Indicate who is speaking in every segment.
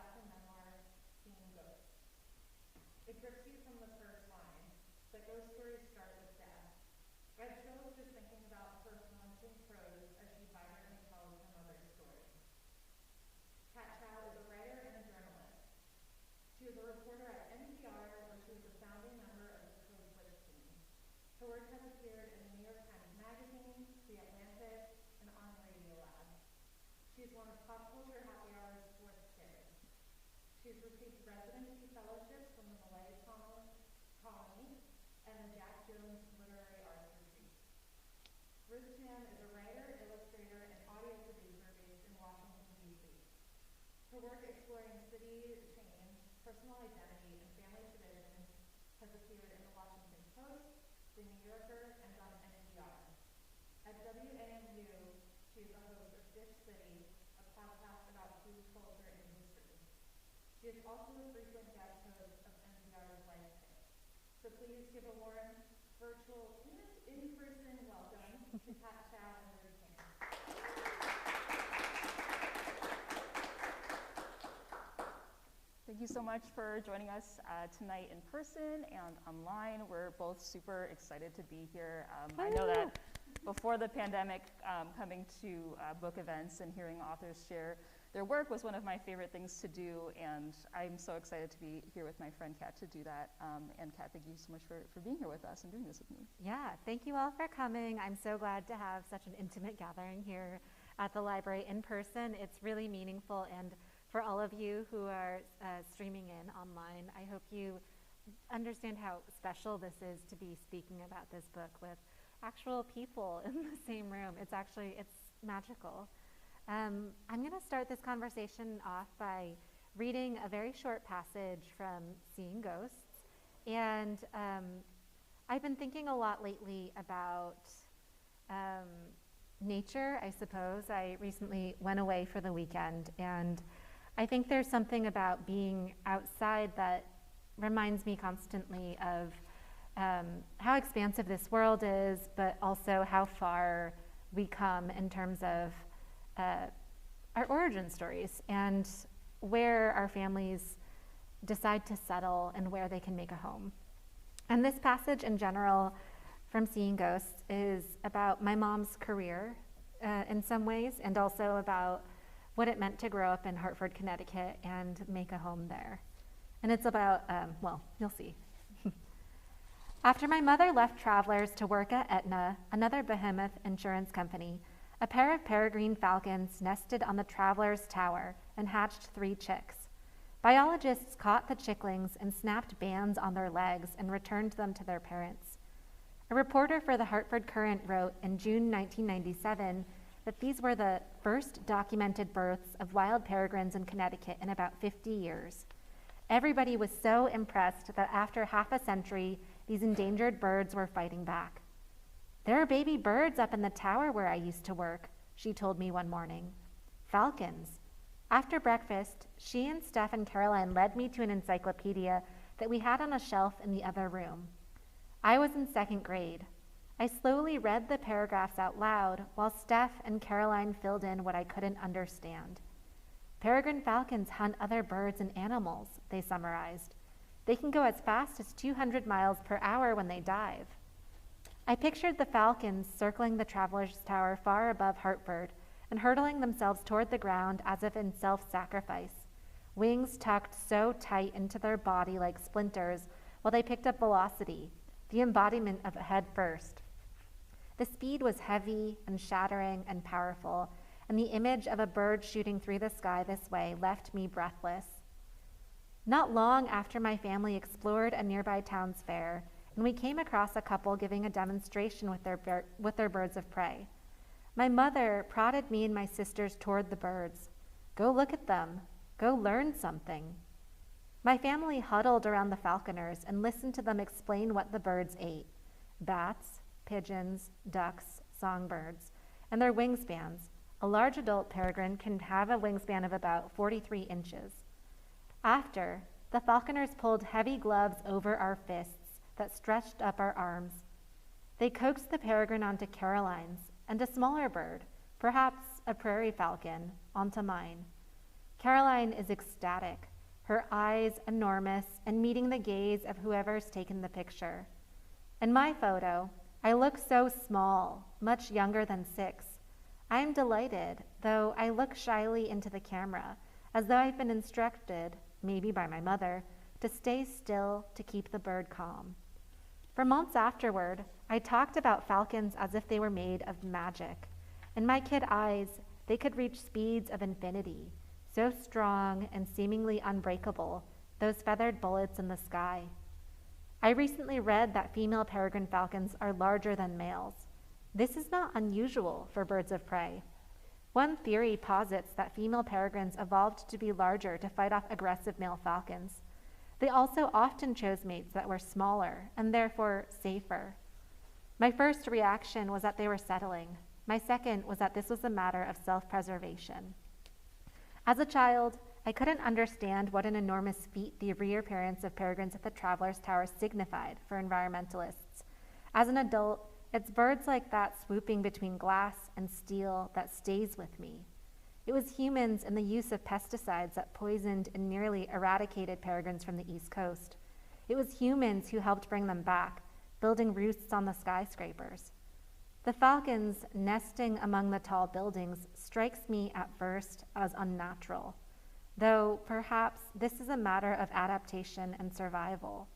Speaker 1: about her memoir, Seeing Ghosts. It grips you from the first line, but ghost stories start with death. I chose just thinking about her haunting prose as she vibrantly tells her mother's story. Chow is a writer and a journalist. She was a reporter at NPR, where she was a founding member of the Code Switch team. Her work has appeared in the New York Times Magazine, The Atlantic, and on Radio Lab. She is one of Pop Culture Happy Hour's fourth chairs. She has received residency fellowships from the Malay Colony and the Jack Jones Literary Arts Retreat. Ruth Tam is a writer, illustrator, and audio producer based in Washington, D.C. Her work exploring city change, personal identity, and family traditions has appeared in the Washington Post, The New Yorker, and on NPR. At WAMU, she is the host of Dish City, a podcast about food, culture, and history. She is also a frequent guest host of NPR's Life Kit. So please give a warm, virtual, and in-person welcome to Chow and Ruth Tam.
Speaker 2: Thank you so much for joining us tonight in person and online. We're both super excited to be here. I know that before the pandemic, coming to book events and hearing authors share their work was one of my favorite things to do, and I'm so excited to be here with my friend Kat to do that. And Kat, thank you so much for being here with us and doing this with me.
Speaker 3: Yeah, thank you all for coming. I'm so glad to have such an intimate gathering here at the library in person. It's really meaningful, and for all of you who are streaming in online, I hope you understand how special this is to be speaking about this book with actual people in the same room. It's magical. I'm going to start this conversation off by reading a very short passage from Seeing Ghosts. And I've been thinking a lot lately about nature, I suppose. I recently went away for the weekend, and I think there's something about being outside that reminds me constantly of how expansive this world is, but also how far we come in terms of our origin stories and where our families decide to settle and where they can make a home. And this passage in general from Seeing Ghosts is about my mom's career in some ways, and also about what it meant to grow up in Hartford, Connecticut and make a home there. And it's about, well, you'll see. After my mother left Travelers to work at Aetna, another behemoth insurance company, a pair of peregrine falcons nested on the Travelers Tower and hatched 3 chicks. Biologists caught the chicklings and snapped bands on their legs and returned them to their parents. A reporter for the Hartford Courant wrote in June 1997 that these were the first documented births of wild peregrines in Connecticut in about 50 years. Everybody was so impressed that after half a century, these endangered birds were fighting back. "There are baby birds up in the tower where I used to work," she told me one morning. "Falcons." After breakfast, she and Steph and Caroline led me to an encyclopedia that we had on a shelf in the other room. I was in 2nd grade. I slowly read the paragraphs out loud while Steph and Caroline filled in what I couldn't understand. "Peregrine falcons hunt other birds and animals," they summarized. "They can go as fast as 200 miles per hour when they dive." I pictured the falcons circling the Travelers Tower far above Hartford and hurtling themselves toward the ground as if in self-sacrifice, wings tucked so tight into their body like splinters while they picked up velocity, the embodiment of head first. The speed was heavy and shattering and powerful, and the image of a bird shooting through the sky this way left me breathless. Not long after my family explored a nearby town's fair, and we came across a couple giving a demonstration with their birds of prey. My mother prodded me and my sisters toward the birds. "Go look at them. Go learn something." My family huddled around the falconers and listened to them explain what the birds ate: bats, pigeons, ducks, songbirds, and their wingspans. A large adult peregrine can have a wingspan of about 43 inches. After, the falconers pulled heavy gloves over our fists that stretched up our arms. They coaxed the peregrine onto Caroline's, and a smaller bird, perhaps a prairie falcon, onto mine. Caroline is ecstatic, her eyes enormous and meeting the gaze of whoever's taken the picture. In my photo, I look so small, much younger than 6. I am delighted, though I look shyly into the camera, as though I've been instructed, maybe by my mother, to stay still to keep the bird calm. For months afterward, I talked about falcons as if they were made of magic. In my kid eyes, they could reach speeds of infinity, so strong and seemingly unbreakable, those feathered bullets in the sky. I recently read that female peregrine falcons are larger than males. This is not unusual for birds of prey. One theory posits that female peregrines evolved to be larger to fight off aggressive male falcons. They also often chose mates that were smaller and therefore safer. My first reaction was that they were settling. My second was that this was a matter of self-preservation. As a child, I couldn't understand what an enormous feat the reappearance of peregrines at the Travelers Tower signified for environmentalists. As an adult, it's birds like that swooping between glass and steel that stays with me. It was humans and the use of pesticides that poisoned and nearly eradicated peregrines from the East Coast. It was humans who helped bring them back, building roosts on the skyscrapers. The falcons nesting among the tall buildings strikes me at first as unnatural, though perhaps this is a matter of adaptation and survival.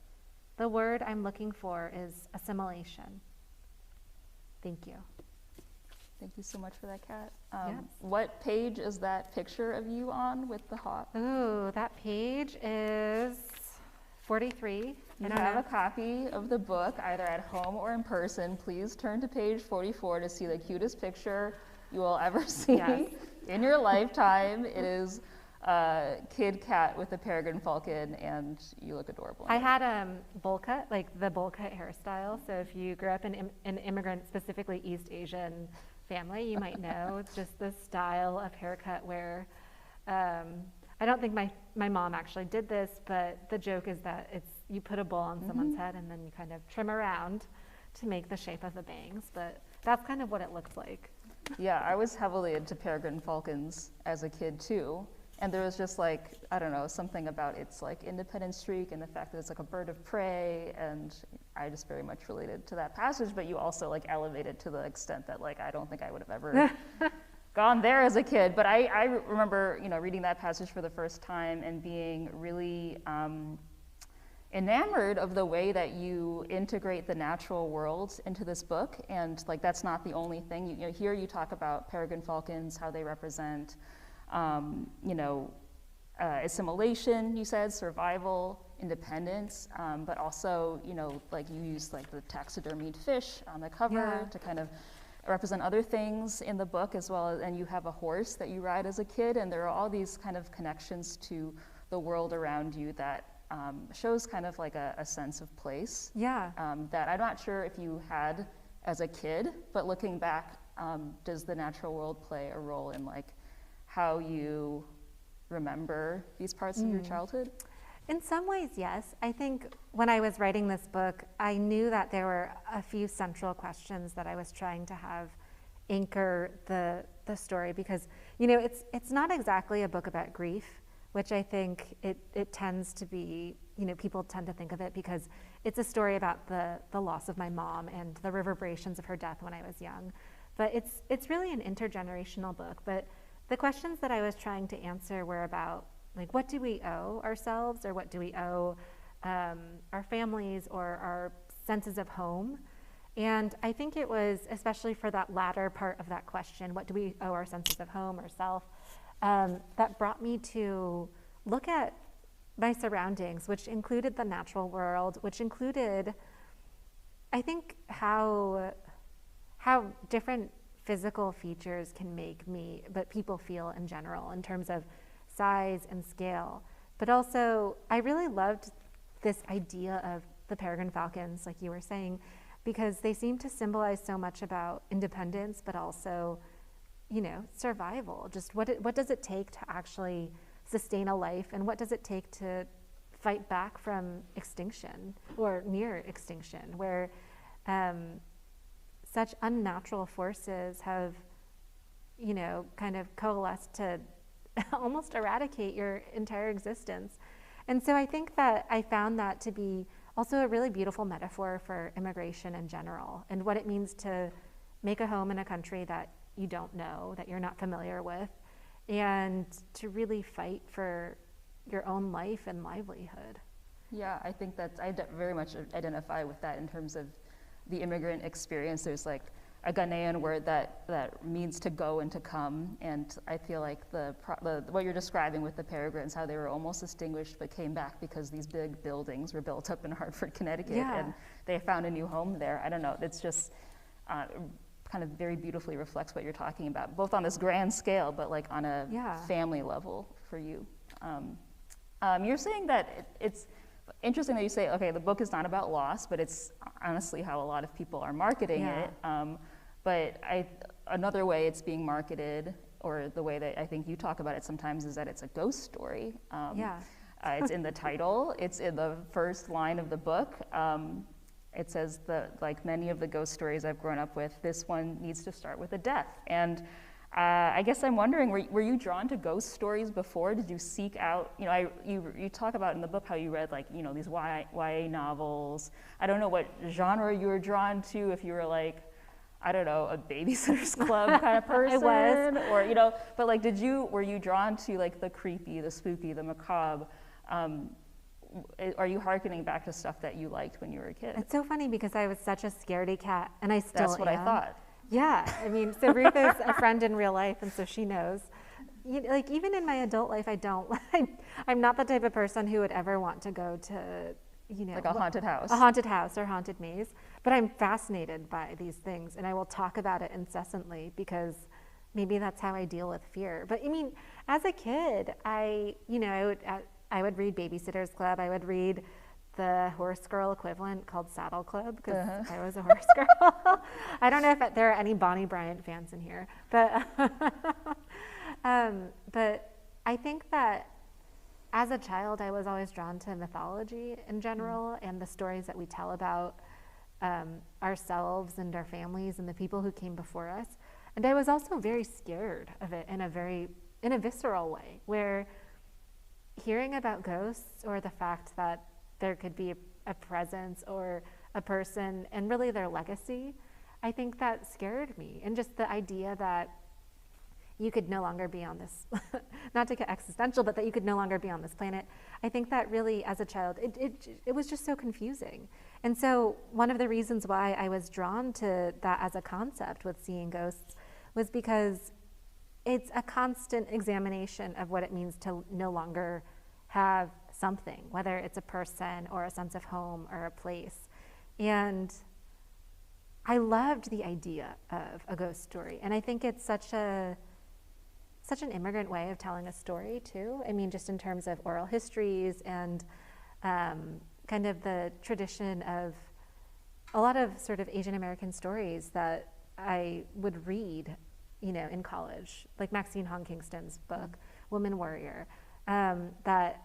Speaker 3: The word I'm looking for is assimilation. Thank you.
Speaker 2: Thank you so much for that, Kat.
Speaker 3: Yes.
Speaker 2: What page is that picture of you on with the hawk?
Speaker 3: Ooh, that page is 43.
Speaker 2: You have a copy of the book either at home or in person. Please turn to page 44 to see the cutest picture you will ever see in your lifetime. It is kid cat with a peregrine falcon, and you look adorable.
Speaker 3: I had a bowl cut, like the bowl cut hairstyle. So if you grew up in an immigrant, specifically East Asian family, you might know it's just the style of haircut where I don't think my mom actually did this, but the joke is that it's you put a bowl on someone's head and then you kind of trim around to make the shape of the bangs. But that's kind of what it looked like.
Speaker 2: Yeah, I was heavily into peregrine falcons as a kid too. And there was just like, I don't know, something about its like independent streak and the fact that it's like a bird of prey, and I just very much related to that passage, but you also like elevated to the extent that like I don't think I would have ever gone there as a kid. But I remember, you know, reading that passage for the first time and being really enamored of the way that you integrate the natural world into this book. And like that's not the only thing. You know, here you talk about peregrine falcons, how they represent assimilation, you said, survival, independence, but also, you know, like you use like the taxidermied fish on the cover to kind of represent other things in the book as well. And you have a horse that you ride as a kid, and there are all these kind of connections to the world around you that shows kind of like a sense of place.
Speaker 3: Yeah.
Speaker 2: That I'm not sure if you had as a kid, but looking back, does the natural world play a role in like how you remember these parts of your childhood?
Speaker 3: In some ways, yes. I think when I was writing this book, I knew that there were a few central questions that I was trying to have anchor the story, because, you know, it's not exactly a book about grief, which I think it tends to be, you know, people tend to think of it because it's a story about the loss of my mom and the reverberations of her death when I was young. But it's really an intergenerational book. But the questions that I was trying to answer were about, like, what do we owe ourselves, or what do we owe our families or our senses of home? And I think it was, especially for that latter part of that question, what do we owe our senses of home or self, that brought me to look at my surroundings, which included the natural world, which included, I think, how different physical features can make me, but people feel in general in terms of size and scale. But also, I really loved this idea of the peregrine falcons, like you were saying, because they seem to symbolize so much about independence, but also, you know, survival. Just what does it take to actually sustain a life, and what does it take to fight back from extinction or near extinction, where such unnatural forces have, you know, kind of coalesced to almost eradicate your entire existence. And so I think that I found that to be also a really beautiful metaphor for immigration in general and what it means to make a home in a country that you don't know, that you're not familiar with, and to really fight for your own life and livelihood.
Speaker 2: Yeah, I think that very much identify with that in terms of the immigrant experience. There's like a Ghanaian word that means to go and to come, and I feel like what you're describing with the Peregrines, how they were almost extinguished but came back because these big buildings were built up in Hartford, Connecticut, and they found a new home there. I don't know, it's just kind of very beautifully reflects what you're talking about, both on this grand scale, but like on a family level for you. You're saying that it's interesting that you say, okay, the book is not about loss, but it's honestly how a lot of people are marketing it. But another way it's being marketed, or the way that I think you talk about it sometimes, is that it's a ghost story. It's in the title, it's in the first line of the book. It says that, like many of the ghost stories I've grown up with, this one needs to start with a death. And I guess I'm wondering, were you drawn to ghost stories before? Did you seek out, you talk about in the book how you read like, these YA novels. I don't know what genre you were drawn to, if you were like, I don't know, a Babysitter's Club kind of person.
Speaker 3: I was.
Speaker 2: Or, but like, were you drawn to like the creepy, the spooky, the macabre? Are you hearkening back to stuff that you liked when you were a kid?
Speaker 3: It's so funny because I was such a scaredy cat, and I still am.
Speaker 2: That's what I thought.
Speaker 3: Yeah, I mean, so Ruth is a friend in real life, and so she knows. Like, even in my adult life, I'm not the type of person who would ever want to go to,
Speaker 2: like a haunted house.
Speaker 3: A haunted house or haunted maze. But I'm fascinated by these things, and I will talk about it incessantly because maybe that's how I deal with fear. But I mean, as a kid, I would read Babysitter's Club. I would read the horse girl equivalent called Saddle Club because I was a horse girl. I don't know if there are any Bonnie Bryant fans in here, but but I think that as a child I was always drawn to mythology in general and the stories that we tell about ourselves and our families and the people who came before us. And I was also very scared of it in a visceral way, where hearing about ghosts or the fact that there could be a presence or a person and really their legacy, I think that scared me. And just the idea that you could no longer be on this, not to get existential, but that you could no longer be on this planet. I think that really, as a child, it was just so confusing. And so one of the reasons why I was drawn to that as a concept with seeing ghosts was because it's a constant examination of what it means to no longer have something, whether it's a person or a sense of home or a place. And I loved the idea of a ghost story. And I think it's such an immigrant way of telling a story too. I mean, just in terms of oral histories and kind of the tradition of a lot of sort of Asian American stories that I would read, in college, like Maxine Hong Kingston's book, Woman Warrior, that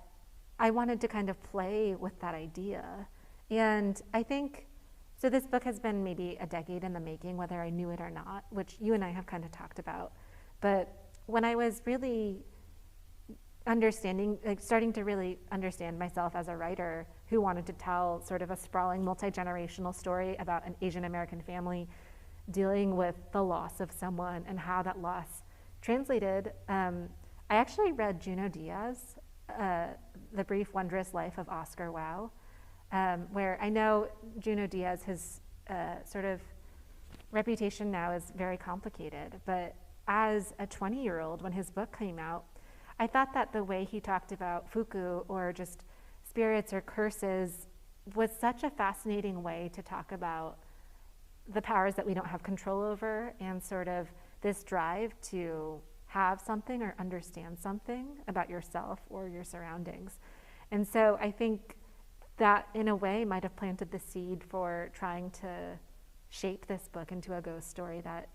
Speaker 3: I wanted to kind of play with that idea. And I think, so this book has been maybe a decade in the making, whether I knew it or not, which you and I have kind of talked about. But when I was really starting to really understand myself as a writer who wanted to tell sort of a sprawling multi-generational story about an Asian American family dealing with the loss of someone and how that loss translated, I actually read Junot Diaz, The Brief Wondrous Life of Oscar Wilde, where I know Junot Diaz, his sort of reputation now is very complicated, but as a 20-year-old, when his book came out, I thought that the way he talked about fuku, or just spirits or curses, was such a fascinating way to talk about the powers that we don't have control over, and sort of this drive to have something or understand something about yourself or your surroundings. And so I think that in a way might have planted the seed for trying to shape this book into a ghost story that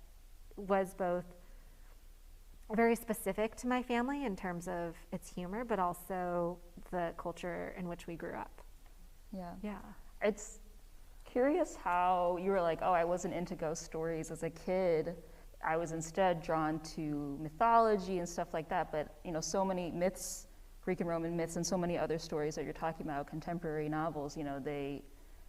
Speaker 3: was both very specific to my family in terms of its humor, but also the culture in which we grew up. Yeah. It's curious how you were like, oh, I wasn't into ghost stories as a kid.
Speaker 2: I was instead drawn to mythology and stuff like that. But, you know, so many myths, Greek and Roman myths, and so many other stories that you're talking about, contemporary novels, you know, they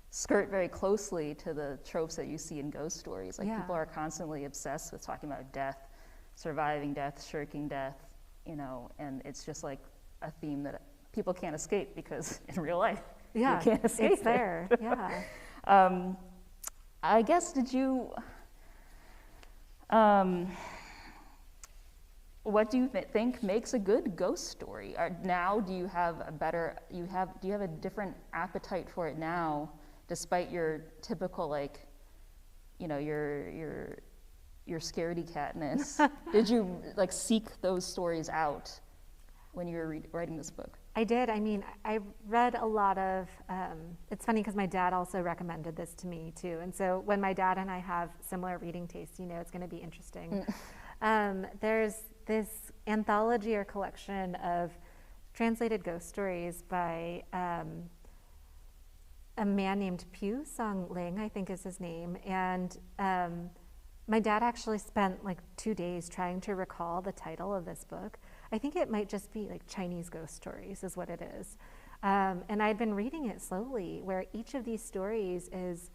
Speaker 2: skirt very closely to the tropes that you see in ghost stories. Like, people are constantly obsessed with talking about death, surviving death, shirking death, you know, and it's just like a theme that people can't escape, because in real life, you can't escape
Speaker 3: it's there. Yeah.
Speaker 2: I guess, did you, what do you think makes a good ghost story? Now, do you have a better, do you have a different appetite for it now, despite your typical, like, you know, your scaredy catness? Did you, like, seek those stories out when you were writing this book?
Speaker 3: I did. I mean, I read a lot of, it's funny because my dad also recommended this to me too. And so when my dad and I have similar reading tastes, you know, it's going to be interesting. There's this anthology or collection of translated ghost stories by a man named Pu Song Ling, I think is his name. And my dad actually spent like 2 days trying to recall the title of this book. I think it might just be like Chinese Ghost Stories is what it is. And I'd been reading it slowly, where each of these stories is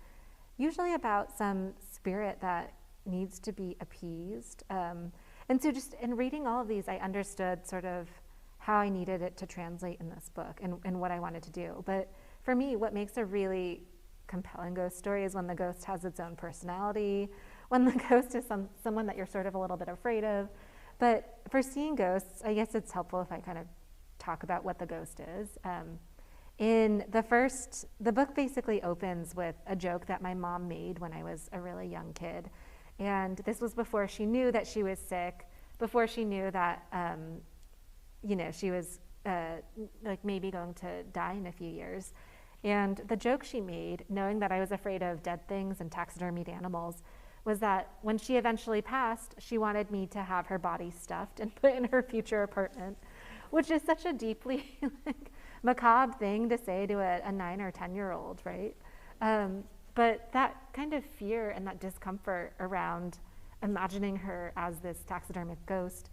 Speaker 3: usually about some spirit that needs to be appeased. And so just in reading all of these, I understood sort of how I needed it to translate in this book and what I wanted to do. But for me, what makes a really compelling ghost story is when the ghost has its own personality, when the ghost is someone that you're sort of a little bit afraid of. But for seeing ghosts, I guess it's helpful if I kind of talk about what the ghost is. The book basically opens with a joke that my mom made when I was a really young kid. And this was before she knew that she was sick, before she knew that, you know, she was like maybe going to die in a few years. And the joke she made, knowing that I was afraid of dead things and taxidermied animals, was that when she eventually passed, she wanted me to have her body stuffed and put in her future apartment, which is such a deeply like, macabre thing to say to a 9 or 10-year-old, right? But that kind of fear and that discomfort around imagining her as this taxidermic ghost,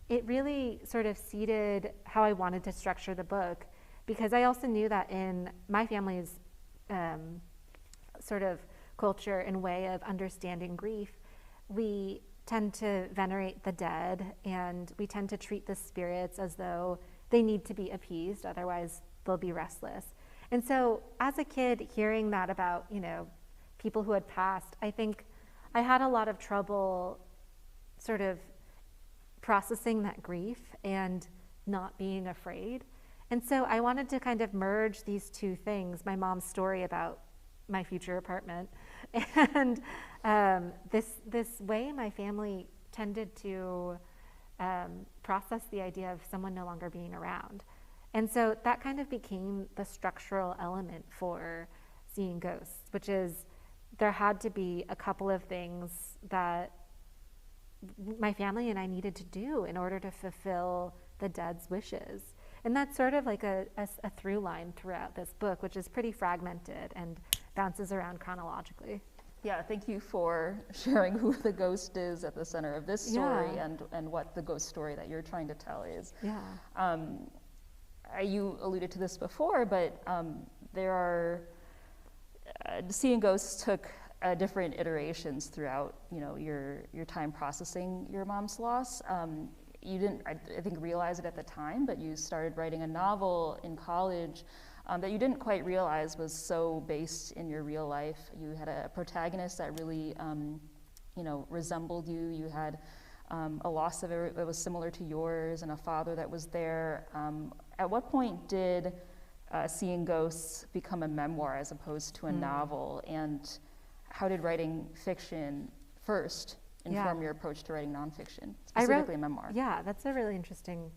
Speaker 3: it really sort of seeded how I wanted to structure the book, because I also knew that in my family's sort of culture and way of understanding grief, we tend to venerate the dead, and we tend to treat the spirits as though they need to be appeased, otherwise they'll be restless. And so as a kid, hearing that about, you know, people who had passed, I think I had a lot of trouble sort of processing that grief and not being afraid. And so I wanted to kind of merge these two things, my mom's story about my future apartment, and this way my family tended to process the idea of someone no longer being around. And so that kind of became the structural element for seeing ghosts, which is there had to be a couple of things that my family and I needed to do in order to fulfill the dead's wishes. And that's sort of like a through line throughout this book, which is pretty fragmented and bounces around chronologically.
Speaker 2: Yeah, thank you for sharing who the ghost is at the center of this story, and what the ghost story that you're trying to tell is.
Speaker 3: Yeah.
Speaker 2: You alluded to this before, but there are, seeing ghosts took different iterations throughout, you know, your time processing your mom's loss. You didn't, I think, realize it at the time, but you started writing a novel in college that you didn't quite realize was so based in your real life. You had a protagonist that really, you know, resembled you. You had a loss that was similar to yours, and a father that was there. At what point did Seeing Ghosts become a memoir as opposed to a novel? And how did writing fiction first inform your approach to writing nonfiction, specifically a memoir?
Speaker 3: Yeah, that's a really interesting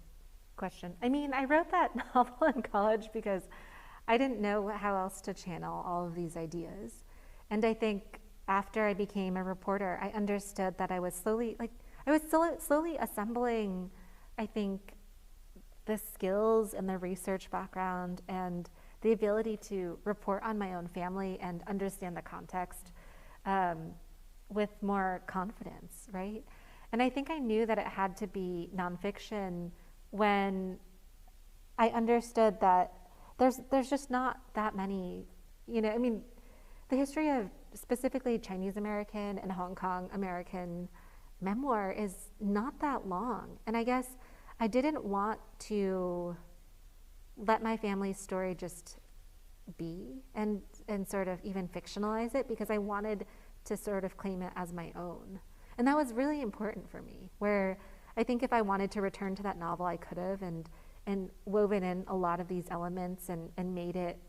Speaker 3: question. I mean, I wrote that novel in college because I didn't know how else to channel all of these ideas. And I think after I became a reporter, I understood that I was slowly assembling, I think, the skills and the research background and the ability to report on my own family and understand the context with more confidence, right? And I think I knew that it had to be nonfiction when I understood that there's just not that many, I mean, the history of specifically Chinese American and Hong Kong American memoir is not that long. And I guess I didn't want to let my family's story just be and sort of even fictionalize it, because I wanted to sort of claim it as my own. And that was really important for me, where I think if I wanted to return to that novel, I could have, and woven in a lot of these elements and made it,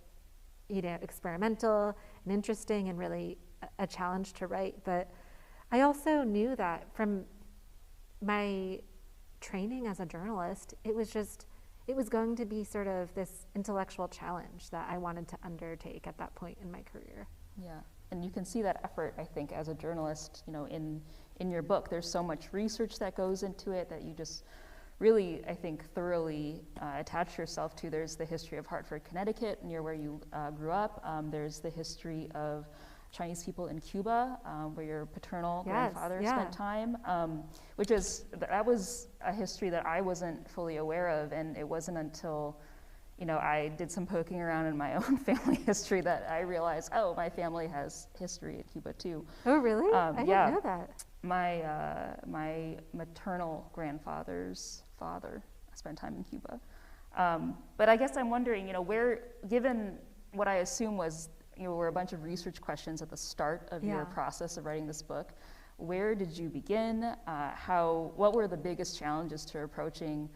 Speaker 3: experimental and interesting and really a challenge to write. But I also knew that from my training as a journalist, it was going to be sort of this intellectual challenge that I wanted to undertake at that point in my career.
Speaker 2: Yeah, and you can see that effort, I think, as a journalist, in your book. There's so much research that goes into it that you just really, I think, thoroughly attach yourself to. There's the history of Hartford, Connecticut, near where you grew up. There's the history of Chinese people in Cuba, where your paternal grandfather spent time, that was a history that I wasn't fully aware of, and it wasn't until, I did some poking around in my own family history that I realized, oh, my family has history in Cuba too.
Speaker 3: Oh, really? I didn't know that.
Speaker 2: My maternal grandfather's father spent time in Cuba. But I guess I'm wondering, where, given what I assume was, were a bunch of research questions at the start of your process of writing this book, where did you begin? What were the biggest challenges to approaching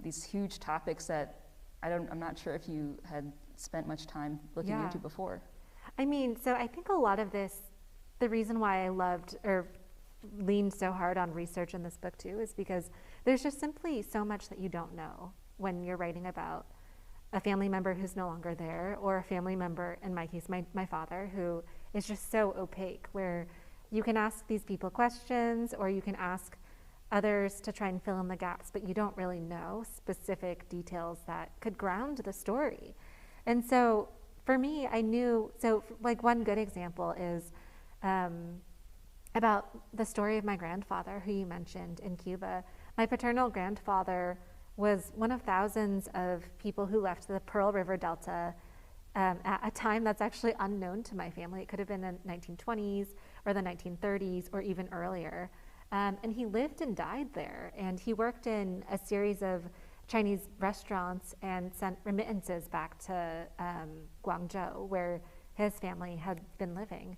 Speaker 2: these huge topics that I'm not sure if you had spent much time looking into before?
Speaker 3: I mean, so I think a lot of this, the reason why I loved or leaned so hard on research in this book too, is because there's just simply so much that you don't know when you're writing about a family member who's no longer there, or a family member, in my case, my father, who is just so opaque, where you can ask these people questions, or you can ask others to try and fill in the gaps, but you don't really know specific details that could ground the story. And so for me, I knew, like one good example is about the story of my grandfather, who you mentioned in Cuba. My paternal grandfather was one of thousands of people who left the Pearl River Delta at a time that's actually unknown to my family. It could have been the 1920s or the 1930s or even earlier. And he lived and died there. And he worked in a series of Chinese restaurants and sent remittances back to Guangzhou, where his family had been living.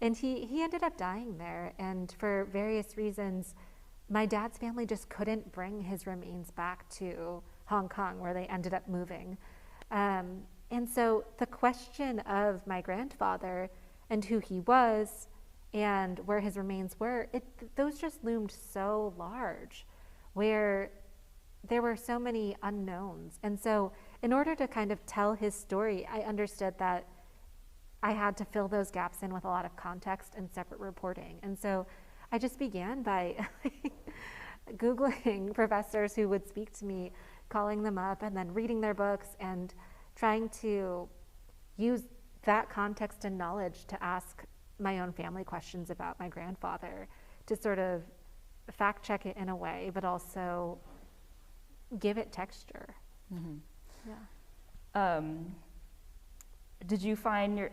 Speaker 3: And he ended up dying there. And for various reasons, my dad's family just couldn't bring his remains back to Hong Kong, where they ended up moving. And so the question of my grandfather and who he was and where his remains were, those just loomed so large, where there were so many unknowns. And so in order to kind of tell his story, I understood that I had to fill those gaps in with a lot of context and separate reporting. And so I just began by Googling professors who would speak to me, calling them up, and then reading their books and trying to use that context and knowledge to ask my own family questions about my grandfather, to sort of fact check it in a way, but also give it texture.
Speaker 2: Mm-hmm. Yeah. Did you find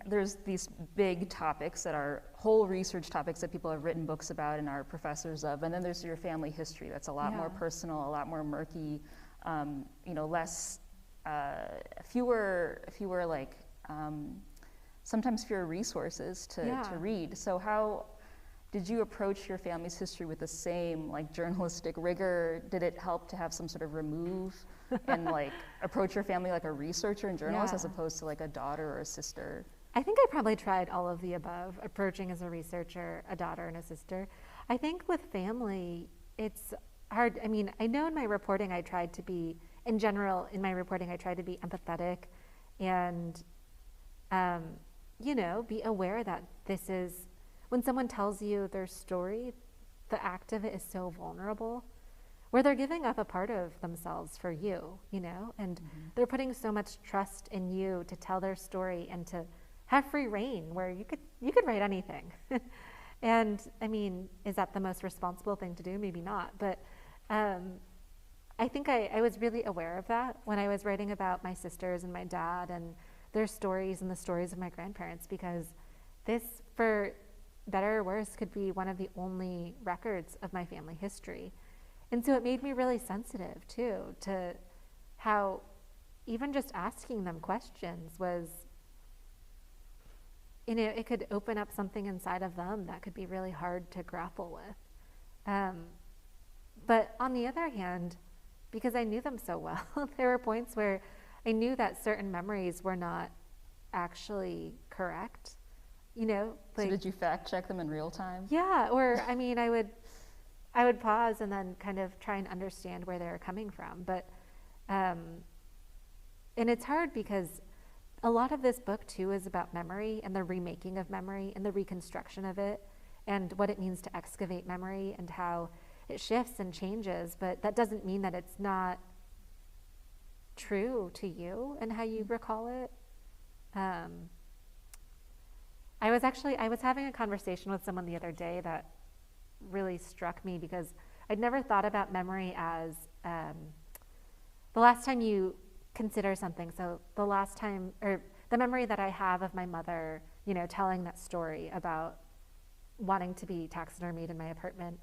Speaker 2: there's these big topics that are whole research topics that people have written books about and are professors of, and then there's your family history that's a lot more personal, a lot more murky, less, fewer like, sometimes fewer resources to read. So how did you approach your family's history with the same like journalistic rigor? Did it help to have some sort of remove and like approach your family like a researcher and journalist as opposed to like a daughter or a sister?
Speaker 3: I think I probably tried all of the above, approaching as a researcher, a daughter, and a sister. I think with family, it's hard. I mean, I know in my reporting I tried to be, in general, in my reporting I tried to be empathetic and, be aware that this is, when someone tells you their story, the act of it is so vulnerable, where they're giving up a part of themselves for you, and they're putting so much trust in you to tell their story and to have free reign, where you could write anything. And I mean, is that the most responsible thing to do? Maybe not. But I think I was really aware of that when I was writing about my sisters and my dad and their stories and the stories of my grandparents, because this, for better or worse, could be one of the only records of my family history. And so it made me really sensitive, too, to how even just asking them questions was, you know, it could open up something inside of them that could be really hard to grapple with. But on the other hand, because I knew them so well, there were points where I knew that certain memories were not actually correct. You know,
Speaker 2: like, so did you fact check them in real time?
Speaker 3: Yeah, or I mean, I would pause and then kind of try and understand where they were coming from. But and it's hard because a lot of this book too is about memory and the remaking of memory and the reconstruction of it and what it means to excavate memory and how it shifts and changes. But that doesn't mean that it's not true to you and how you recall it. I was having a conversation with someone the other day that really struck me, because I'd never thought about memory as the last time you consider something. So the last time, or the memory that I have of my mother, you know, telling that story about wanting to be taxidermied in my apartment,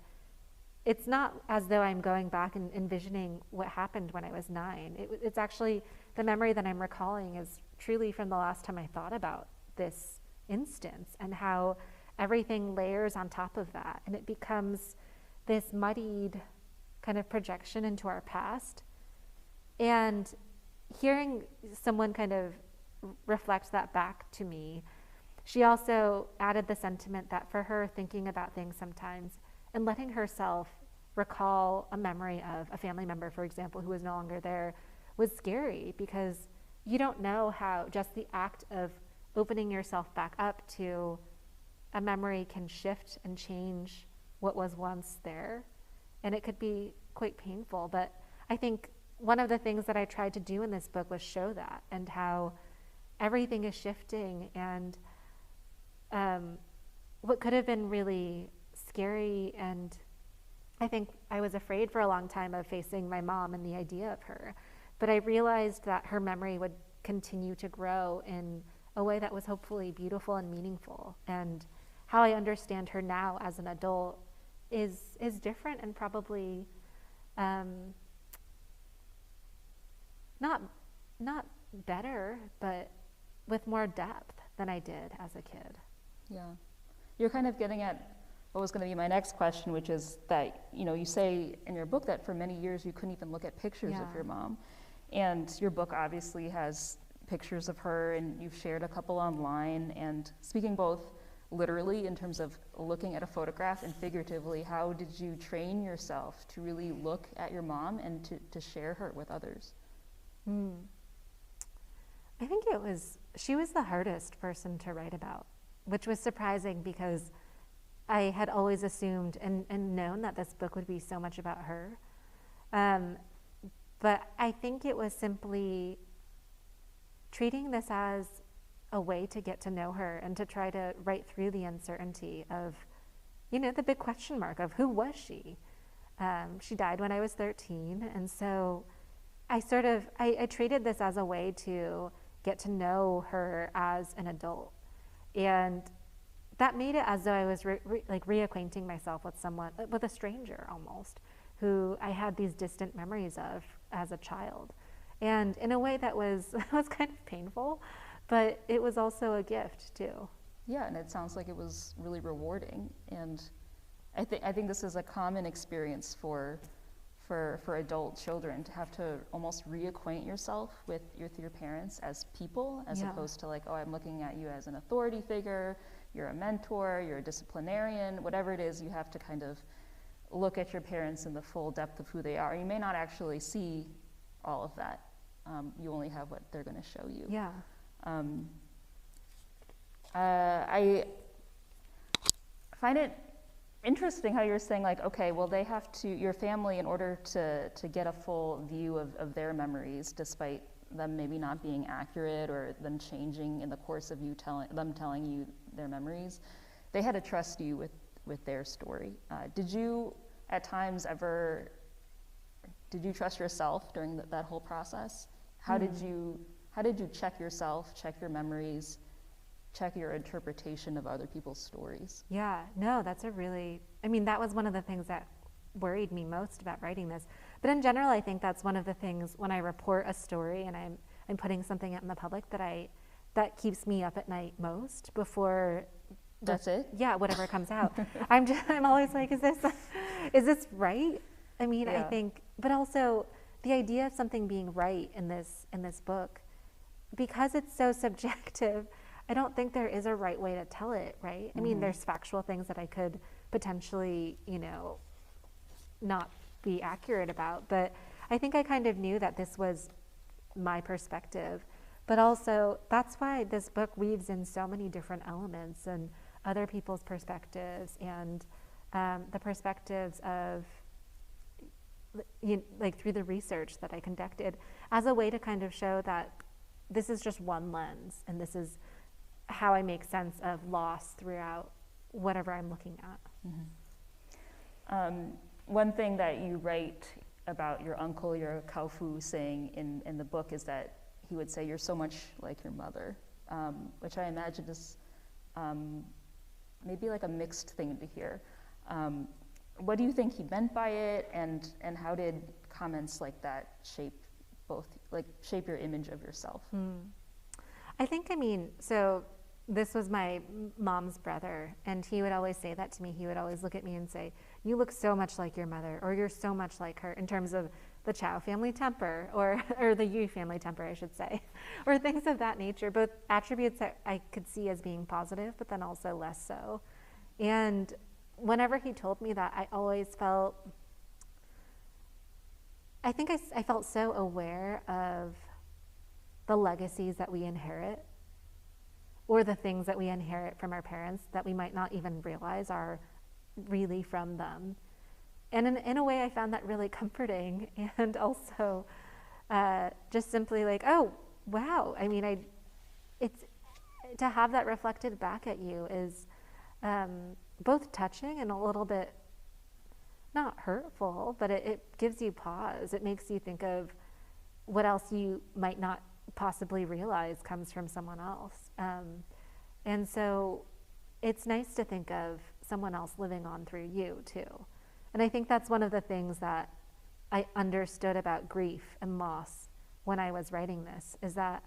Speaker 3: it's not as though I'm going back and envisioning what happened when I was 9. It's actually, the memory that I'm recalling is truly from the last time I thought about this instance and how everything layers on top of that. And it becomes this muddied kind of projection into our past. And hearing someone kind of reflect that back to me, she also added the sentiment that for her, thinking about things sometimes and letting herself recall a memory of a family member, for example, who was no longer there, was scary, because you don't know how just the act of opening yourself back up to a memory can shift and change what was once there. And it could be quite painful. But I think one of the things that I tried to do in this book was show that, and how everything is shifting, and what could have been really scary, and I think I was afraid for a long time of facing my mom and the idea of her. But I realized that her memory would continue to grow in a way that was hopefully beautiful and meaningful. And how I understand her now as an adult is different, and probably not better, but with more depth than I did as a kid.
Speaker 2: Yeah. You're kind of getting at what was going to be my next question, which is that, you know, you say in your book that for many years you couldn't even look at pictures of your mom. And your book obviously has pictures of her, and you've shared a couple online. And speaking both literally in terms of looking at a photograph and figuratively, how did you train yourself to really look at your mom and to share her with others?
Speaker 3: I think she was the hardest person to write about, which was surprising, because I had always assumed and known that this book would be so much about her. But I think it was simply treating this as a way to get to know her and to try to write through the uncertainty of, you know, the big question mark of who was she? She died when I was 13, and so I treated this as a way to get to know her as an adult. And that made it as though I was reacquainting myself with someone, with a stranger almost, who I had these distant memories of as a child. And in a way that was kind of painful, but it was also a gift too.
Speaker 2: Yeah, and it sounds like it was really rewarding. And I think this is a common experience for adult children, to have to almost reacquaint yourself with your parents as people, as opposed to like, oh, I'm looking at you as an authority figure, you're a mentor, you're a disciplinarian, whatever it is, you have to kind of look at your parents in the full depth of who they are. You may not actually see all of that. You only have what they're going to show you.
Speaker 3: Yeah.
Speaker 2: I find it interesting how you're saying, like, okay, well, they have to, your family, in order to get a full view of their memories, despite them maybe not being accurate or them changing in the course of them telling you their memories, they had to trust you with with their story. Did you at times ever, did you trust yourself during that whole process? How did you check yourself, check your memories, check your interpretation of other people's stories?
Speaker 3: Yeah, no, that's a really, I mean, that was one of the things that worried me most about writing this. But in general, I think that's one of the things when I report a story and I'm putting something out in the public that keeps me up at night most before.
Speaker 2: That's it?
Speaker 3: Yeah, whatever comes out. I'm always like, is this right? I mean,
Speaker 2: Yeah.
Speaker 3: I think, but also the idea of something being right in this book, because it's so subjective, I don't think there is a right way to tell it, right? I mean, there's factual things that I could potentially, not be accurate about, but I think I kind of knew that this was my perspective. But also, that's why this book weaves in so many different elements and other people's perspectives and the perspectives of, like through the research that I conducted, as a way to kind of show that this is just one lens and this is how I make sense of loss throughout whatever I'm looking at.
Speaker 2: One thing that you write about your uncle, your Kaufu, saying in the book is that he would say, "You're so much like your mother," which I imagine is maybe like a mixed thing to hear. What do you think he meant by it, and how did comments like that shape your image of yourself?
Speaker 3: I think, so this was my mom's brother, and he would always say that to me. He would always look at me and say, "You look so much like your mother," or "You're so much like her," in terms of the Chow family temper, or the Yu family temper, I should say, or things of that nature, both attributes that I could see as being positive, but then also less so. And whenever he told me that, I always felt, I think I felt so aware of the legacies that we inherit, or the things that we inherit from our parents that we might not even realize are really from them. And in a way, I found that really comforting, and also just simply like, oh, wow. I mean, it's to have that reflected back at you is both touching and a little bit not hurtful, but it gives you pause. It makes you think of what else you might not possibly realize comes from someone else. And so it's nice to think of someone else living on through you too. And I think that's one of the things that I understood about grief and loss when I was writing this, is that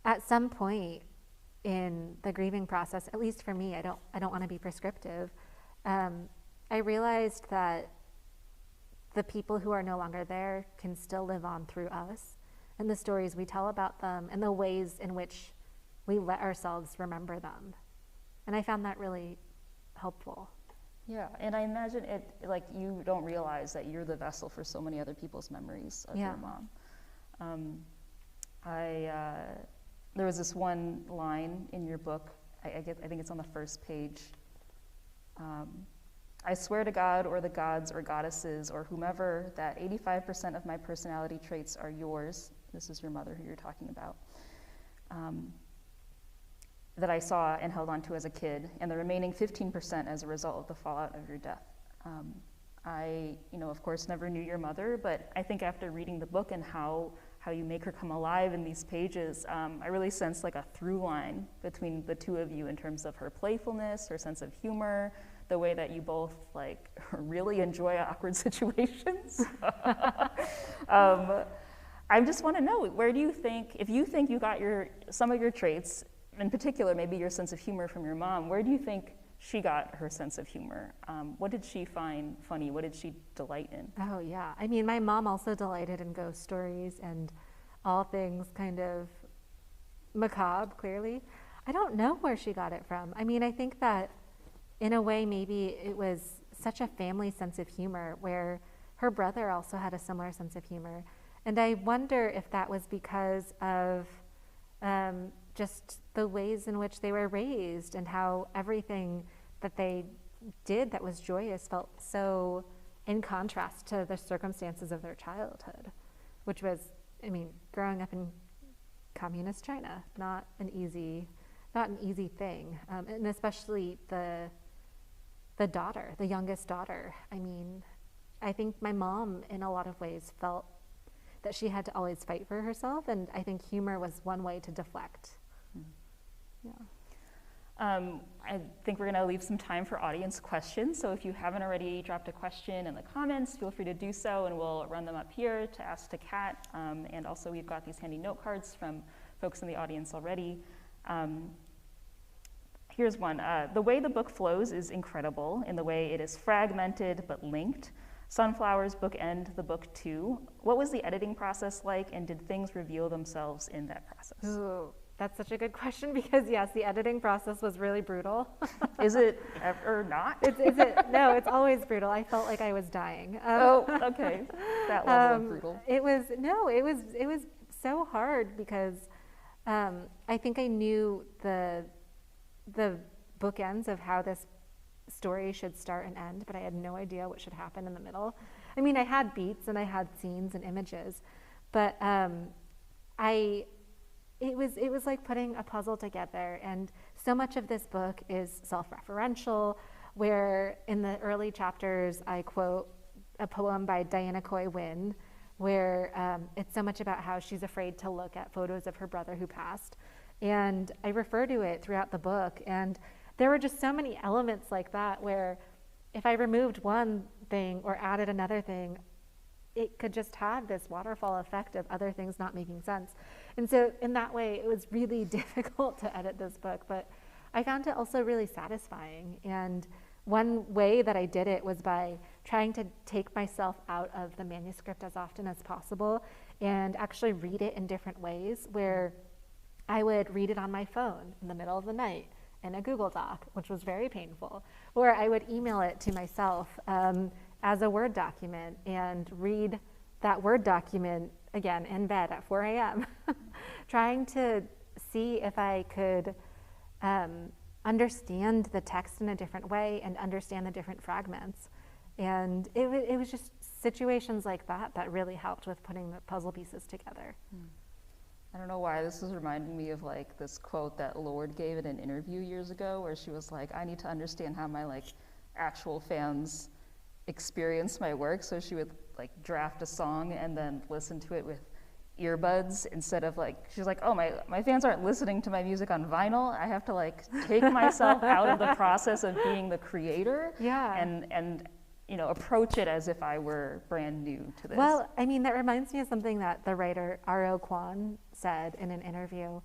Speaker 3: at some point in the grieving process, at least for me, I don't want to be prescriptive, I realized that the people who are no longer there can still live on through us, and the stories we tell about them, and the ways in which we let ourselves remember them. And I found that really helpful.
Speaker 2: Yeah, and I imagine it, like, you don't realize that you're the vessel for so many other people's memories of your mom. There was this one line in your book, I think it's on the first page. I swear to God or the gods or goddesses or whomever that 85% of my personality traits are yours. This is your mother who you're talking about. That I saw and held on to as a kid, and the remaining 15% as a result of the fallout of your death. I, of course, never knew your mother, but I think after reading the book and how you make her come alive in these pages, I really sense like a through line between the two of you in terms of her playfulness, her sense of humor, the way that you both like really enjoy awkward situations. I just want to know, where do you think, if you think you got some of your traits, in particular, maybe your sense of humor from your mom, where do you think she got her sense of humor? What did she find funny? What did she delight in?
Speaker 3: Oh, yeah. I mean, my mom also delighted in ghost stories and all things kind of macabre, clearly. I don't know where she got it from. I mean, I think that in a way, maybe it was such a family sense of humor, where her brother also had a similar sense of humor. And I wonder if that was because of just the ways in which they were raised, and how everything that they did that was joyous felt so in contrast to the circumstances of their childhood, which was, I mean, growing up in communist China, not an easy not an easy thing, and especially the daughter, the youngest daughter. I mean, I think my mom, in a lot of ways, felt that she had to always fight for herself, and I think humor was one way to deflect. Yeah.
Speaker 2: I think we're going to leave some time for audience questions, so if you haven't already dropped a question in the comments, feel free to do so, and we'll run them up here to ask to Kat, and also we've got these handy note cards from folks in the audience already. Here's one. The way the book flows is incredible in the way it is fragmented but linked. Sunflowers bookend the book too. What was the editing process like, and did things reveal themselves in that process?
Speaker 3: Ooh, that's such a good question, because yes, the editing process was really brutal.
Speaker 2: Is it ever not?
Speaker 3: Is it? No, it's always brutal. I felt like I was dying.
Speaker 2: Oh, okay. That level of brutal.
Speaker 3: It was so hard because I think I knew the bookends of how this story should start and end, but I had no idea what should happen in the middle. I mean, I had beats and I had scenes and images, but it was like putting a puzzle together. And so much of this book is self-referential, where in the early chapters I quote a poem by Diana Coy Wynne, where it's so much about how she's afraid to look at photos of her brother who passed. And I refer to it throughout the book, and there were just so many elements like that where if I removed one thing or added another thing, it could just have this waterfall effect of other things not making sense. And so in that way, it was really difficult to edit this book, but I found it also really satisfying. And one way that I did it was by trying to take myself out of the manuscript as often as possible and actually read it in different ways, where I would read it on my phone in the middle of the night in a Google Doc, which was very painful, or I would email it to myself as a Word document and read that Word document again in bed at 4 a.m., trying to see if I could understand the text in a different way and understand the different fragments. And it was just situations like that that really helped with putting the puzzle pieces together.
Speaker 2: I don't know why this is reminding me of like this quote that Lorde gave in an interview years ago, where she was like, I need to understand how my like actual fans experience my work. So she would like draft a song and then listen to it with earbuds instead of like, she's like, oh, my fans aren't listening to my music on vinyl. I have to like take myself out of the process of being the creator.
Speaker 3: Yeah.
Speaker 2: And you know, approach it as if I were brand new to this.
Speaker 3: Well, I mean, that reminds me of something that the writer R.O. Kwon said in an interview.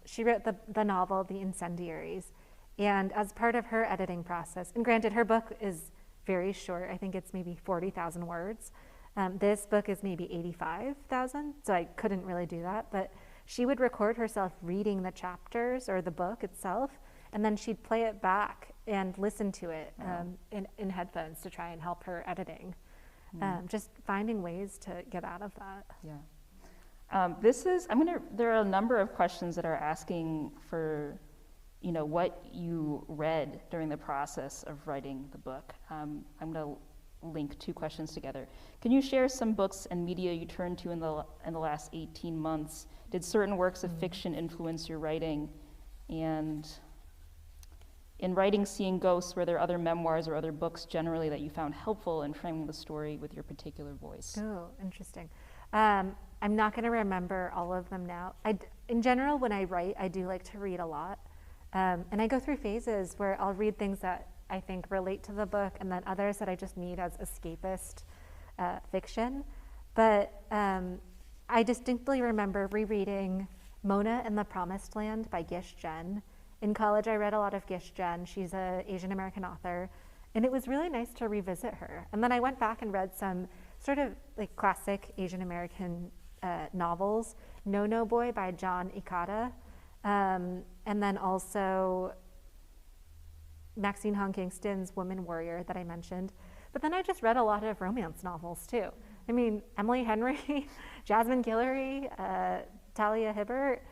Speaker 3: She wrote the novel, The Incendiaries, and as part of her editing process, and granted, her book is very short, I think it's maybe 40,000 words. This book is maybe 85,000, so I couldn't really do that, but she would record herself reading the chapters or the book itself, and then she'd play it back and listen to it in headphones to try and help her editing. Just finding ways to get out of that.
Speaker 2: Yeah. There are a number of questions that are asking for, you know, what you read during the process of writing the book. I'm gonna link two questions together. Can you share some books and media you turned to in the last 18 months? Did certain works of fiction influence your writing? And in writing Seeing Ghosts, were there other memoirs or other books generally that you found helpful in framing the story with your particular voice?
Speaker 3: Oh, interesting. I'm not going to remember all of them now. In general, when I write, I do like to read a lot. And I go through phases where I'll read things that I think relate to the book, and then others that I just need as escapist fiction. But I distinctly remember rereading Mona and the Promised Land by Gish Jen. In college, I read a lot of Gish Jen. She's an Asian American author, and it was really nice to revisit her. And then I went back and read some sort of like classic Asian American novels, No No Boy by John Ikeda, and then also Maxine Hong Kingston's Woman Warrior that I mentioned. But then I just read a lot of romance novels too. I mean, Emily Henry, Jasmine Guillory, Talia Hibbert,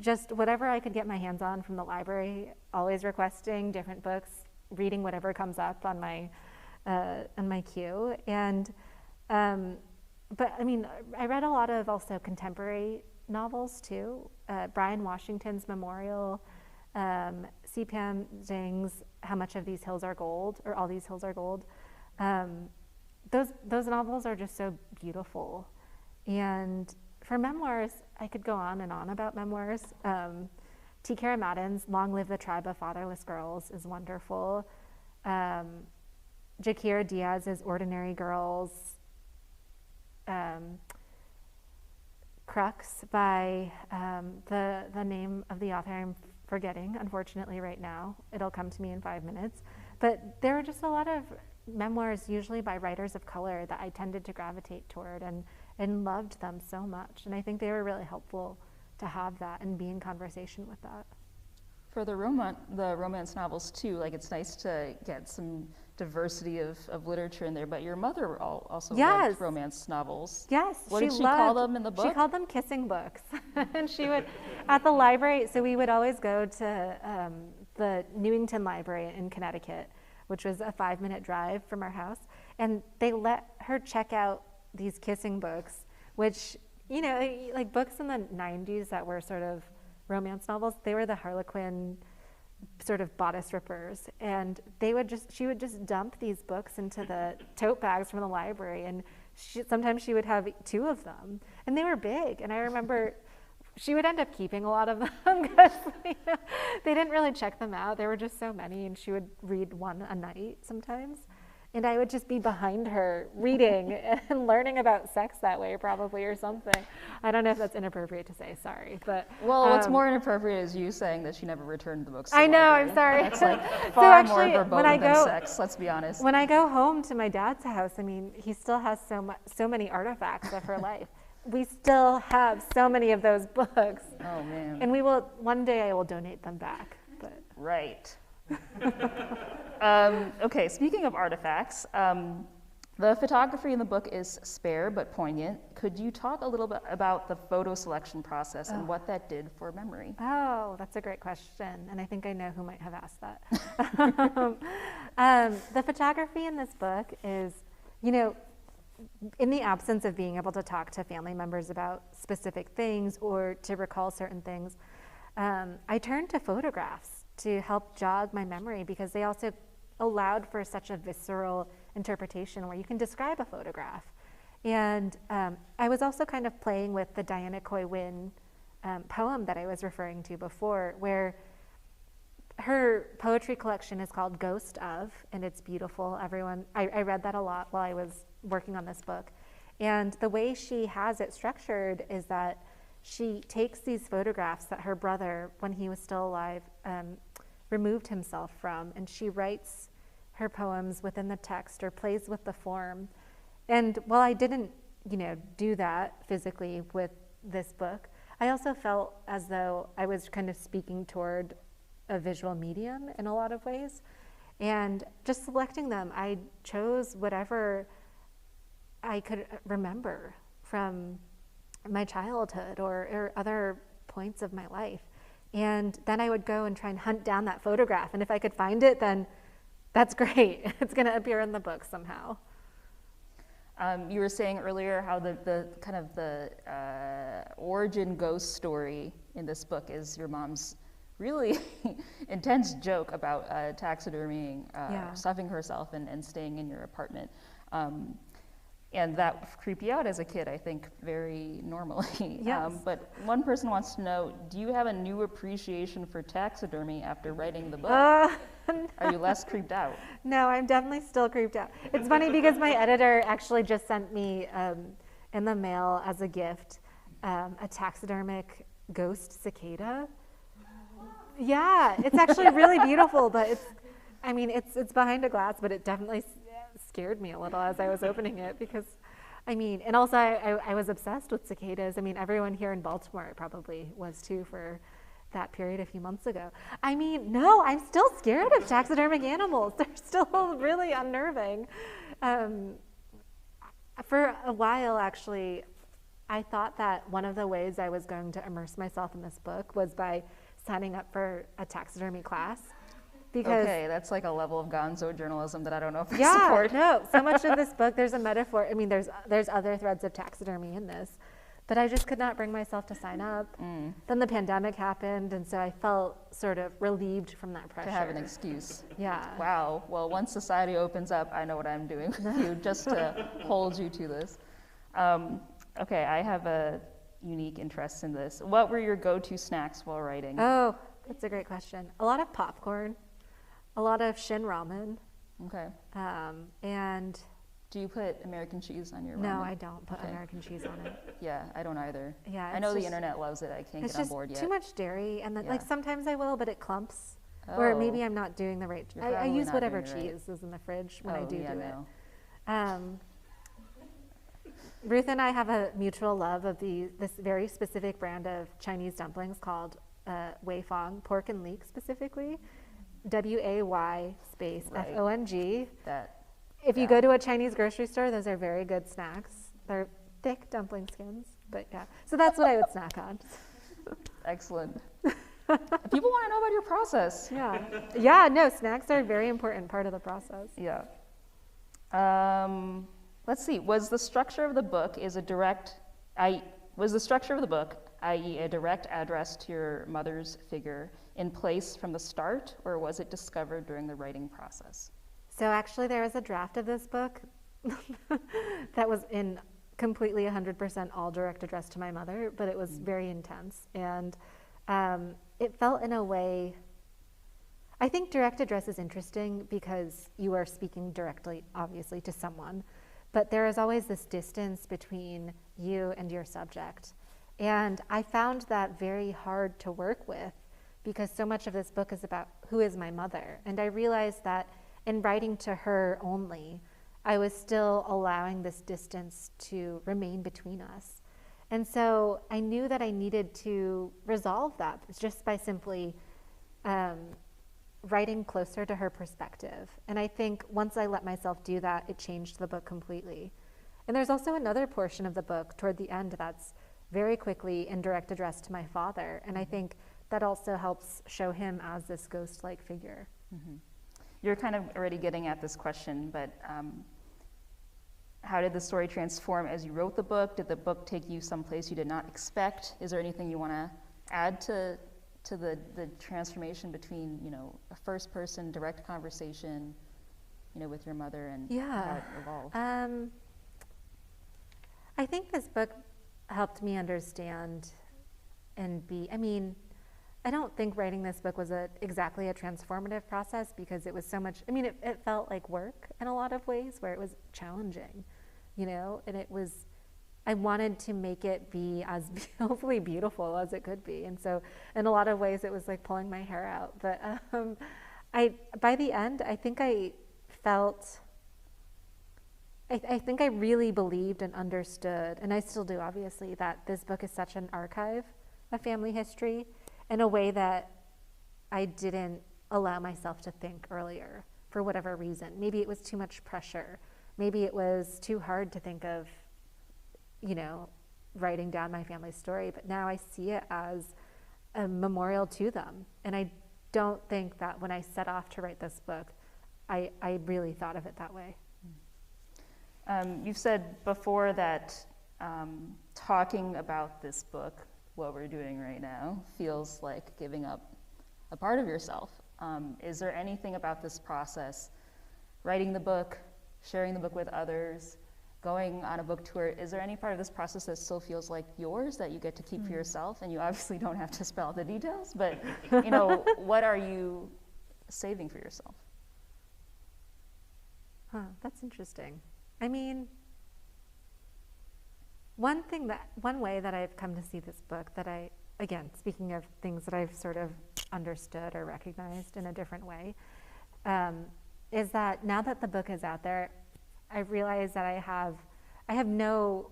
Speaker 3: just whatever I could get my hands on from the library, always requesting different books, reading whatever comes up on my queue. And, but I mean, I read a lot of also contemporary novels too. Brian Washington's Memorial, C.Pam Zhang's How Much of These Hills Are Gold, or All These Hills Are Gold. Those novels are just so beautiful. And for memoirs, I could go on and on about memoirs. T. Kara Madden's Long Live the Tribe of Fatherless Girls is wonderful. Jakira Diaz's Ordinary Girls. Crux by the name of the author I'm forgetting, unfortunately, right now. It'll come to me in 5 minutes. But there were just a lot of memoirs, usually by writers of color, that I tended to gravitate toward and loved them so much. And I think they were really helpful to have that and be in conversation with that.
Speaker 2: For the romance novels too, like it's nice to get some diversity of literature in there, but your mother also loved romance novels.
Speaker 3: Yes,
Speaker 2: What did she call them in the book?
Speaker 3: She called them kissing books. And she would, at the library, so we would always go to the Newington Library in Connecticut, which was a 5-minute drive from our house. And they let her check out these kissing books, which, you know, like books in the 90s that were sort of romance novels, they were the Harlequin sort of bodice rippers, and she would just dump these books into the tote bags from the library, and sometimes she would have 2 of them, and they were big. And I remember she would end up keeping a lot of them because they didn't really check them out. There were just so many, and she would read one a night sometimes. And I would just be behind her reading and learning about sex that way, probably, or something. I don't know if that's inappropriate to say, sorry. But
Speaker 2: well, what's more inappropriate is you saying that she never returned the books to
Speaker 3: I know,
Speaker 2: library.
Speaker 3: I'm sorry.
Speaker 2: That's like
Speaker 3: So
Speaker 2: far
Speaker 3: actually,
Speaker 2: more verboten than sex, let's be honest.
Speaker 3: When I go home to my dad's house, I mean, he still has so many artifacts of her life. We still have so many of those books.
Speaker 2: Oh, man.
Speaker 3: And one day I will donate them back. But.
Speaker 2: Right. Okay, speaking of artifacts, the photography in the book is spare but poignant. Could you talk a little bit about the photo selection process and what that did for memory?
Speaker 3: Oh, that's a great question, and I think I know who might have asked that. The photography in this book is, you know, in the absence of being able to talk to family members about specific things or to recall certain things, I turned to photographs to help jog my memory, because they also allowed for such a visceral interpretation where you can describe a photograph. And I was also kind of playing with the Diana Coy Wynn poem that I was referring to before, where her poetry collection is called Ghost of, and it's beautiful. I read that a lot while I was working on this book. And the way she has it structured is that she takes these photographs that her brother, when he was still alive, removed himself from, and she writes her poems within the text or plays with the form. And while I didn't, do that physically with this book, I also felt as though I was kind of speaking toward a visual medium in a lot of ways. And just selecting them, I chose whatever I could remember from my childhood or other points of my life. And then I would go and try and hunt down that photograph. And if I could find it, then that's great. It's going to appear in the book somehow.
Speaker 2: You were saying earlier how the kind of the origin ghost story in this book is your mom's really intense joke about taxidermying, stuffing herself and staying in your apartment. And that creeped you out as a kid, I think, very normally.
Speaker 3: Yes.
Speaker 2: But one person wants to know, do you have a new appreciation for taxidermy after writing the book?
Speaker 3: No.
Speaker 2: Are you less creeped out?
Speaker 3: No, I'm definitely still creeped out. It's funny because my editor actually just sent me in the mail as a gift a taxidermic ghost cicada. Yeah, it's actually really beautiful, but it's behind a glass, but it definitely scared me a little as I was opening it because, and also I was obsessed with cicadas. Everyone here in Baltimore probably was too for that period a few months ago. No, I'm still scared of taxidermic animals. They're still really unnerving. For a while, actually, I thought that one of the ways I was going to immerse myself in this book was by signing up for a taxidermy class. Because
Speaker 2: okay, that's like a level of gonzo journalism that I don't know if I support.
Speaker 3: No, so much of this book, there's a metaphor. There's other threads of taxidermy in this, but I just could not bring myself to sign up. Then the pandemic happened, and so I felt sort of relieved from that pressure.
Speaker 2: To have an excuse.
Speaker 3: Yeah.
Speaker 2: Wow. Well, once society opens up, I know what I'm doing with you just to hold you to this. Okay, I have a unique interest in this. What were your go-to snacks while writing?
Speaker 3: Oh, that's a great question. A lot of popcorn, a lot of Shin ramen,
Speaker 2: Okay.
Speaker 3: and
Speaker 2: Do you put American cheese on your ramen?
Speaker 3: no, I don't put
Speaker 2: Okay.
Speaker 3: American cheese on it.
Speaker 2: Yeah, I don't either.
Speaker 3: Yeah,
Speaker 2: I know
Speaker 3: it's
Speaker 2: the
Speaker 3: just-
Speaker 2: internet loves it. I can't
Speaker 3: It's
Speaker 2: get on
Speaker 3: just
Speaker 2: board yet.
Speaker 3: too much dairy, and then like
Speaker 2: Yeah.
Speaker 3: sometimes I will, but it clumps.
Speaker 2: Oh.
Speaker 3: Or maybe I'm not doing the right.
Speaker 2: You're
Speaker 3: I
Speaker 2: probably
Speaker 3: use
Speaker 2: not
Speaker 3: whatever
Speaker 2: doing it right.
Speaker 3: cheese is in the fridge when I
Speaker 2: Oh,
Speaker 3: do
Speaker 2: yeah,
Speaker 3: do
Speaker 2: no.
Speaker 3: it. Ruth and I have a mutual love of this very specific brand of Chinese dumplings called Wei Fong, pork and leek specifically, WAY space
Speaker 2: Right.
Speaker 3: FONG.
Speaker 2: That.
Speaker 3: If you
Speaker 2: Yeah.
Speaker 3: go to a Chinese grocery store, those are very good snacks. They're thick dumpling skins, but yeah. So that's what I would snack on.
Speaker 2: Excellent. People want to know about your process.
Speaker 3: Yeah. Yeah, no, snacks are a very important part of the process.
Speaker 2: Yeah. Let's see. Was the structure of the book a direct i.e., a direct address to your mother's figure, in place from the start, or was it discovered during the writing process?
Speaker 3: So actually there was a draft of this book that was in completely 100% all direct address to my mother, but it was very intense. And it felt in a way, I think direct address is interesting because you are speaking directly, obviously, to someone, but there is always this distance between you and your subject. And I found that very hard to work with because so much of this book is about who is my mother. And I realized that in writing to her only, I was still allowing this distance to remain between us. And so I knew that I needed to resolve that just by simply writing closer to her perspective. And I think once I let myself do that, it changed the book completely. And there's also another portion of the book toward the end that's very quickly in direct address to my father. And I think that also helps show him as this ghost-like figure.
Speaker 2: Mm-hmm. You're kind of already getting at this question, but how did the story transform as you wrote the book? Did the book take you someplace you did not expect? Is there anything you want to add to the transformation between, a first-person direct conversation, with your mother and how it evolved?
Speaker 3: I think this book helped me understand and be, I don't think writing this book was exactly a transformative process because it was so much, it felt like work in a lot of ways where it was challenging, and it was, I wanted to make it be as hopefully beautiful as it could be. And so in a lot of ways it was like pulling my hair out. But by the end, I think I felt, I think I really believed and understood, and I still do obviously, that this book is such an archive of family history in a way that I didn't allow myself to think earlier for whatever reason. Maybe it was too much pressure. Maybe it was too hard to think of, writing down my family's story, but now I see it as a memorial to them. And I don't think that when I set off to write this book, I really thought of it that way.
Speaker 2: You've said before that talking about this book, what we're doing right now, feels like giving up a part of yourself. Is there anything about this process, writing the book, sharing the book with others, going on a book tour, is there any part of this process that still feels like yours that you get to keep for yourself? And you obviously don't have to spell out the details, but what are you saving for yourself?
Speaker 3: That's interesting. One way that I've come to see this book that again, speaking of things that I've sort of understood or recognized in a different way, is that now that the book is out there, I realize that I have no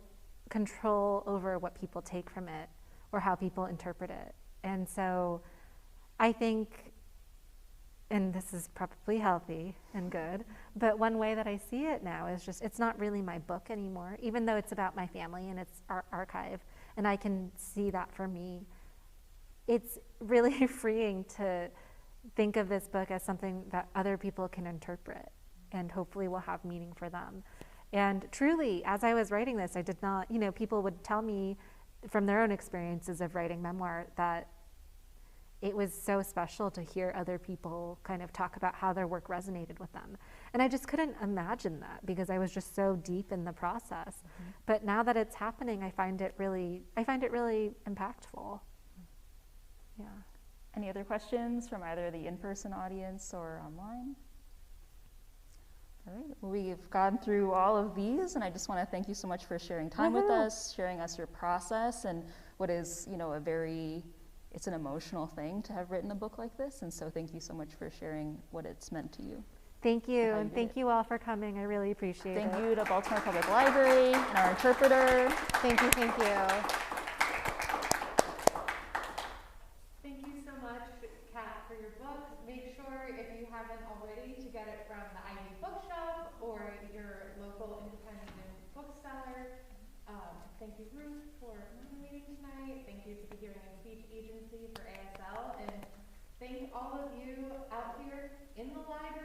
Speaker 3: control over what people take from it or how people interpret it. And so I think, and this is probably healthy and good, but one way that I see it now is just, it's not really my book anymore, even though it's about my family and it's our archive, and I can see that for me. It's really freeing to think of this book as something that other people can interpret and hopefully will have meaning for them. And truly, as I was writing this, I did not, people would tell me from their own experiences of writing memoir, that it was so special to hear other people kind of talk about how their work resonated with them. And I just couldn't imagine that because I was just so deep in the process. But now that it's happening, I find it really impactful. Yeah.
Speaker 2: Any other questions from either the in-person audience or online? All right, well, we've gone through all of these, and I just want to thank you so much for sharing time with us, sharing us your process, and what is, it's an emotional thing to have written a book like this, and so thank you so much for sharing what it's meant to you.
Speaker 3: Thank you, and thank you all for coming. I really appreciate it.
Speaker 2: Thank you to Baltimore Public Library and our interpreter.
Speaker 3: Thank you, thank you.
Speaker 1: Thank you so much, Kat, for your book. Make sure, if you haven't already, to get it from the Ivy Bookshop or your local independent bookseller. Thank you, Ruth, for moderating tonight. Thank you to the Hearing and Speech Agency for ASL, and thank all of you out here in the library